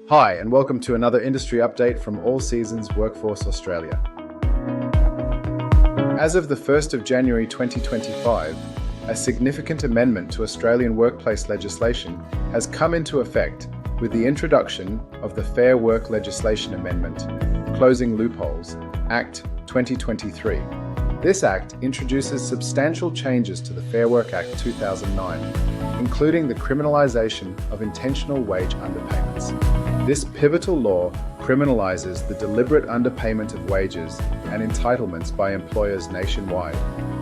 Hi, and welcome to another industry update from All Seasons Workforce Australia. As of the 1st of January 2025, a significant amendment to Australian workplace legislation has come into effect with the introduction of the Fair Work Legislation Amendment, Closing Loopholes, Act 2023. This Act introduces substantial changes to the Fair Work Act 2009, including the criminalisation of intentional wage underpayments. This pivotal law criminalises the deliberate underpayment of wages and entitlements by employers nationwide,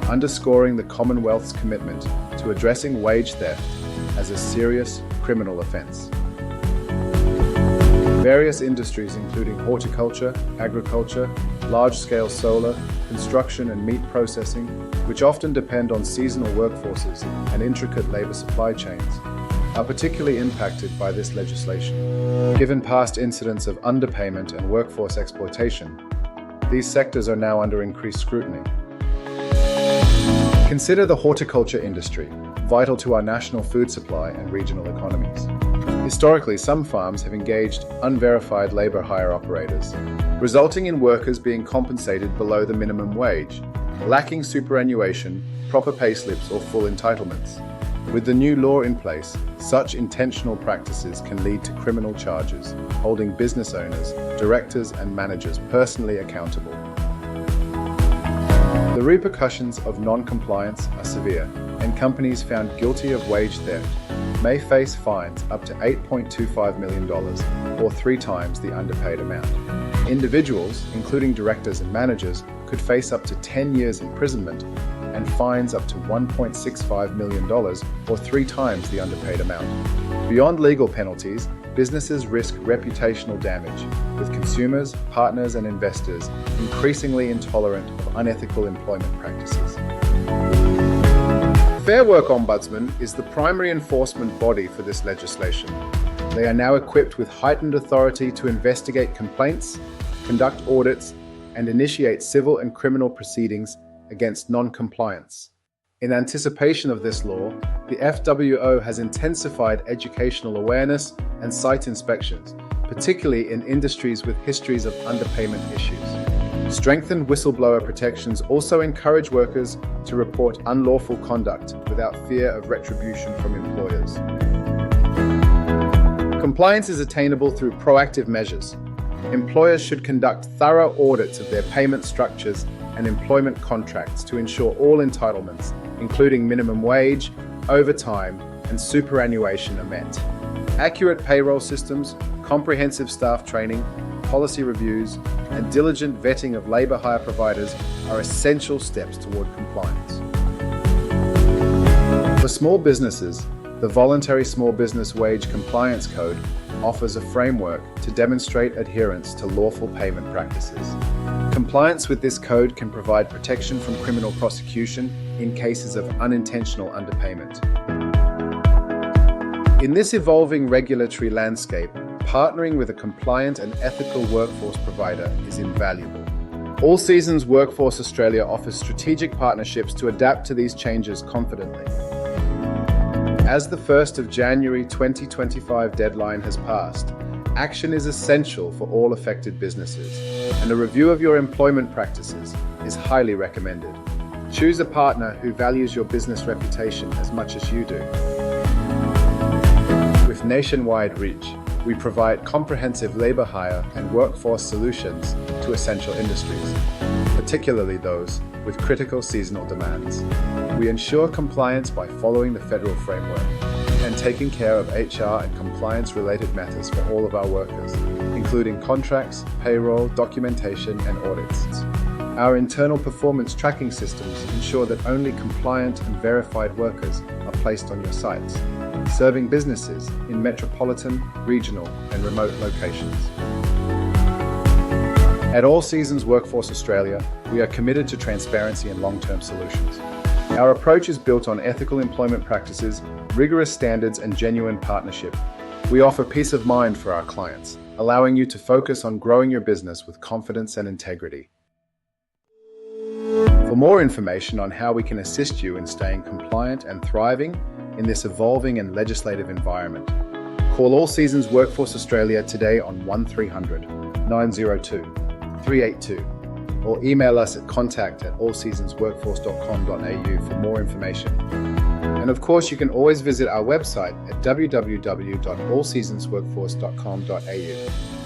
underscoring the Commonwealth's commitment to addressing wage theft as a serious criminal offence. Various industries including horticulture, agriculture, large-scale solar, construction and meat processing, which often depend on seasonal workforces and intricate labour supply chains, are particularly impacted by this legislation. Given past incidents of underpayment and workforce exploitation, these sectors are now under increased scrutiny. Consider the horticulture industry, vital to our national food supply and regional economies. Historically, some farms have engaged unverified labour hire operators, resulting in workers being compensated below the minimum wage, lacking superannuation, proper pay slips or full entitlements. With the new law in place, such intentional practices can lead to criminal charges, holding business owners, directors and managers personally accountable. The repercussions of non-compliance are severe, and companies found guilty of wage theft may face fines up to $8.25 million, or 3 times the underpaid amount. Individuals, including directors and managers, could face up to 10 years imprisonment and fines up to $1.65 million, or 3 times the underpaid amount. Beyond legal penalties, businesses risk reputational damage, with consumers, partners and investors increasingly intolerant of unethical employment practices. Fair Work Ombudsman is the primary enforcement body for this legislation. They are now equipped with heightened authority to investigate complaints, conduct audits, and initiate civil and criminal proceedings against non-compliance. In anticipation of this law, the FWO has intensified educational awareness and site inspections, particularly in industries with histories of underpayment issues. Strengthened whistleblower protections also encourage workers to report unlawful conduct without fear of retribution from employers. Compliance is attainable through proactive measures. Employers should conduct thorough audits of their payment structures and employment contracts to ensure all entitlements, including minimum wage, overtime, and superannuation are met. Accurate payroll systems, comprehensive staff training, policy reviews, and diligent vetting of labour hire providers are essential steps toward compliance. For small businesses, the Voluntary Small Business Wage Compliance Code offers a framework to demonstrate adherence to lawful payment practices. Compliance with this code can provide protection from criminal prosecution in cases of unintentional underpayment. In this evolving regulatory landscape, partnering with a compliant and ethical workforce provider is invaluable. All Seasons Workforce Australia offers strategic partnerships to adapt to these changes confidently. As the 1st of January 2025 deadline has passed, action is essential for all affected businesses, and a review of your employment practices is highly recommended. Choose a partner who values your business reputation as much as you do. With nationwide reach, we provide comprehensive labour hire and workforce solutions to essential industries, particularly those with critical seasonal demands. We ensure compliance by following the federal framework and taking care of HR and compliance-related matters for all of our workers, including contracts, payroll, documentation, and audits. Our internal performance tracking systems ensure that only compliant and verified workers are placed on your sites, serving businesses in metropolitan, regional, and remote locations. At All Seasons Workforce Australia, we are committed to transparency and long-term solutions. Our approach is built on ethical employment practices, rigorous standards, and genuine partnership. We offer peace of mind for our clients, allowing you to focus on growing your business with confidence and integrity. For more information on how we can assist you in staying compliant and thriving in this evolving and legislative environment, Call All Seasons Workforce Australia today on 1300 902 382 or email us at contact@allseasonsworkforce.com.au for more information. And of course, you can always visit our website at www.allseasonsworkforce.com.au.